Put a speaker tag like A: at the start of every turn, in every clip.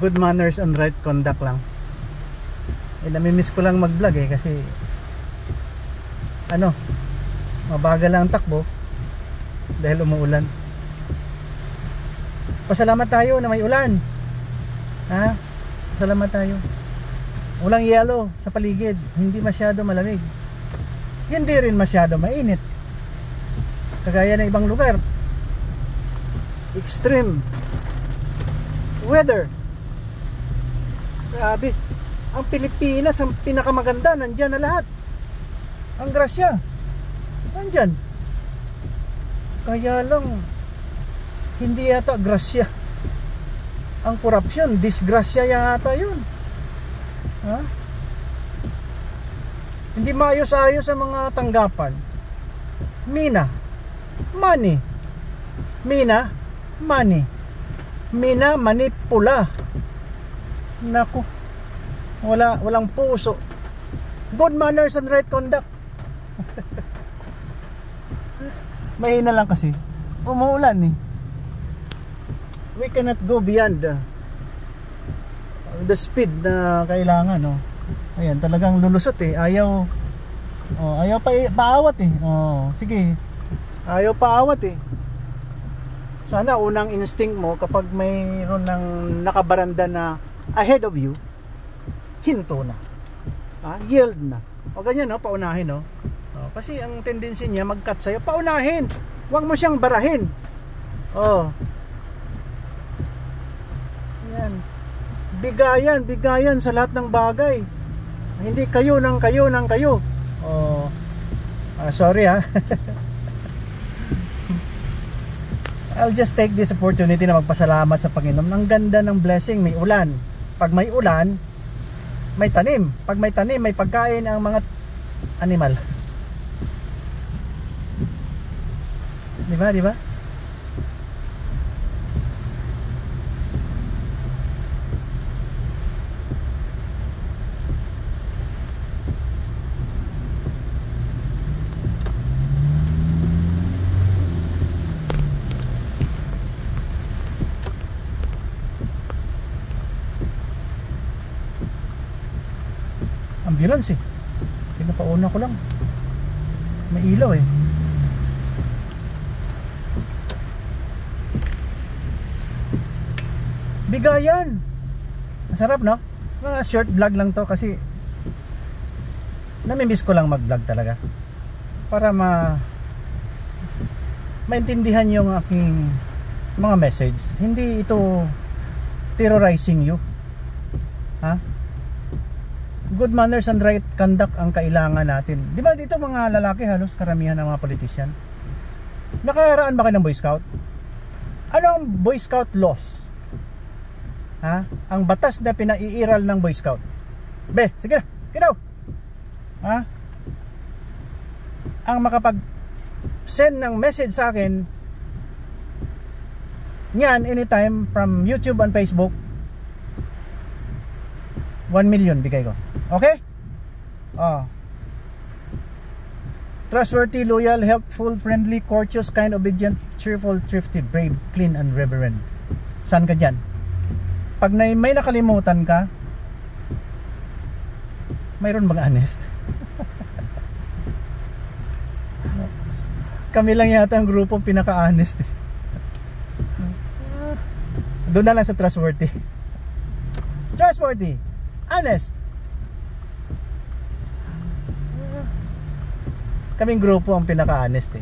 A: good manners and right conduct lang. Namimiss ko lang mag-vlog kasi mabagal lang takbo dahil umuulan. Pasalamat tayo na may ulan. Pasalamat tayo. Walang yelo sa paligid, hindi masyado malamig, hindi rin masyado mainit kagaya ng ibang lugar. Extreme weather. Grabe. Ang Pilipinas, ang pinakamaganda, nandyan na lahat. Ang grasya nandyan. Kaya lang hindi yata grasya ang korupsyon, disgrasya yata yun. Hindi maayos-ayos ang mga tanggapan. Mina, money. Mina, money. Mina, manipula. Naku, walang puso. Good manners and right conduct. Mahina lang kasi umuulan We cannot go beyond the speed na kailangan. Ayan, talagang lulusot ayaw paawat sige, ayaw paawat Sana unang instinct mo kapag mayroon ng nakabaranda na ahead of you, hinto na, yield na, o ganyan paunahin kasi ang tendency niya mag-cut sa'yo, paunahin, huwag mo siyang barahin. Yan, bigayan sa lahat ng bagay, hindi kayo ng kayo. Sorry I'll just take this opportunity na magpasalamat sa Panginoon. Ang ganda ng blessing, may ulan. Pag may ulan, may tanim. Pag may tanim, may pagkain ang mga animal. Di ba? Ambulance pinapauna ko lang, may ilaw bigayan. Masarap mga short vlog lang to kasi namimiss ko lang mag vlog talaga para maintindihan yung aking mga message. Hindi ito terrorizing you. Good manners and right conduct ang kailangan natin. Di ba dito mga lalaki halos karamihan ng mga politician? Nakaraan ba kayo ng Boy Scout? Ano ang Boy Scout laws? Ang batas na pinaiiral ng Boy Scout. Sige na, kinaw. Ang makapag-send ng message sa akin niyan anytime from YouTube and Facebook, 1 million bigay ko. Okay? Trustworthy, loyal, helpful, friendly, courteous, kind, obedient, cheerful, thrifty, brave, clean, and reverent. Saan ka dyan? Pag may nakalimutan ka, mayroon bang honest? Kami lang yata ang grupong pinaka-honest Doon na lang sa trustworthy. Trustworthy, honest. Kaming grupo ang pinaka-honest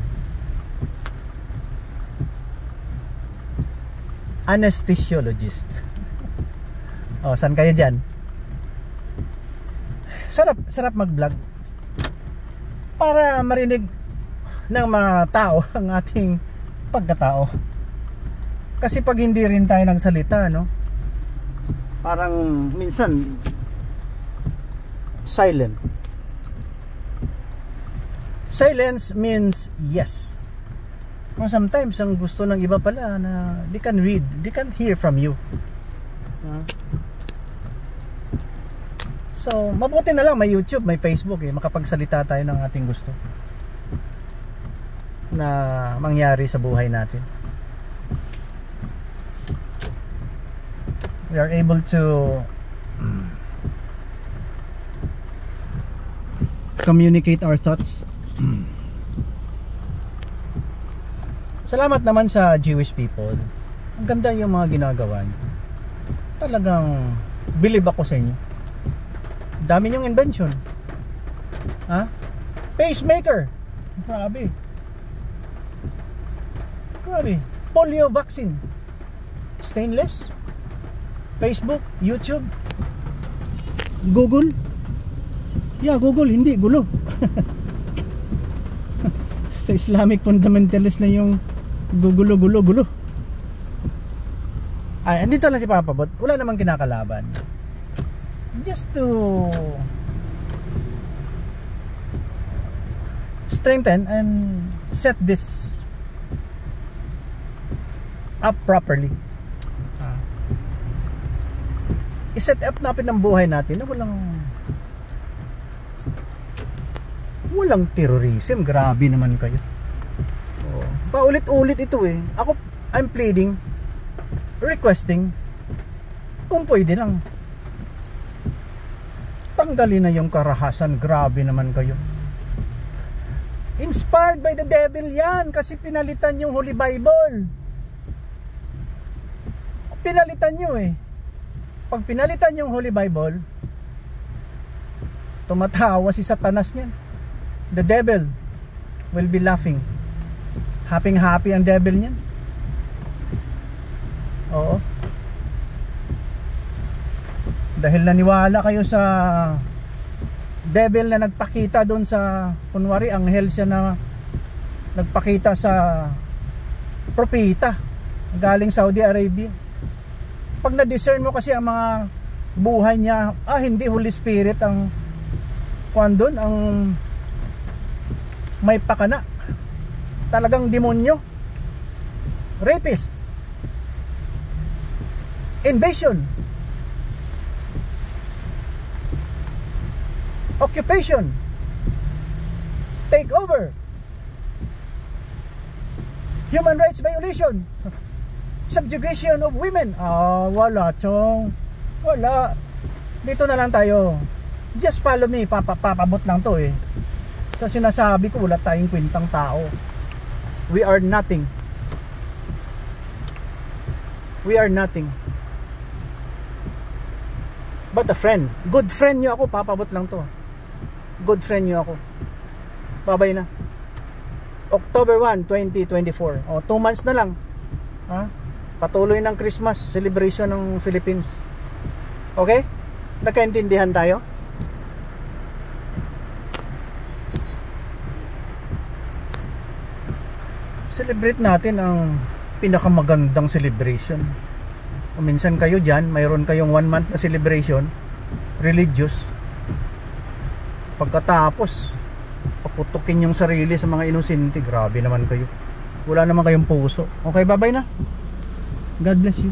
A: Anesthesiologist. Saan kayo dyan? Sarap mag-vlog para marinig ng mga tao ang ating pagkatao. Kasi pag hindi rin tayo nagsalita, parang minsan silent. Silence means yes. Sometimes ang gusto ng iba pala na they can read, they can hear from you. So mabuti na lang may YouTube, may Facebook makapagsalita tayo ng ating gusto na mangyari sa buhay natin. we are able to communicate our thoughts. Salamat naman sa Jewish people. Ang ganda yung mga ginagawa niyo. Talagang believe ako sa inyo. Dami niyong invention. Ha? Pacemaker. Grabe. Grabe. Polio vaccine. Stainless. Facebook, YouTube, Google. Yeah, Google, hindi, gulo. Sa Islamic fundamentalist na yung gulo. Ay, andito lang si Papa Bot. Wala namang kinakalaban. Just to strengthen and set this up properly. I-set up natin ang buhay natin na walang terrorism. Grabe naman kayo. Paulit-ulit ito eh. I'm pleading, requesting, kung pwede lang, tanggalin na yung karahasan. Grabe naman kayo. Inspired by the devil yan, kasi pinalitan yung Holy Bible. Pinalitan nyo eh. Pag pinalitan yung Holy Bible, tumatawa si Satanas niyan. The devil will be laughing. Happy ang devil niyan. Oo. Dahil naniwala kayo sa devil na nagpakita doon sa, kunwari anghel siya na nagpakita sa propeta galing Saudi Arabia. Pag na-discern mo kasi ang mga buhay niya, hindi Holy Spirit ang kuwan doon, ang may pakana. Talagang demonyo. Rapist. Invasion. Occupation. Takeover. Human rights violation. Subjugation of women. Wala chong. Wala. Dito na lang tayo. Just follow me. Papabot lang to eh. Sa sinasabi ko, wala tayong kwentang tao. We are nothing. We are nothing. But a friend. Good friend nyo ako. Papabot lang to. Good friend nyo ako. Babay na. October 1, 2024. 2 months na lang. Patuloy ng Christmas celebration ng Philippines. Okay? Nagkaintindihan tayo? Celebrate natin ang pinakamagandang celebration. Minsan kayo dyan, mayroon kayong 1 month na celebration, religious. Pagkatapos, paputukin yung sarili sa mga inosente. Grabe naman kayo. Wala naman kayong puso. Okay, bye-bye na. God bless you.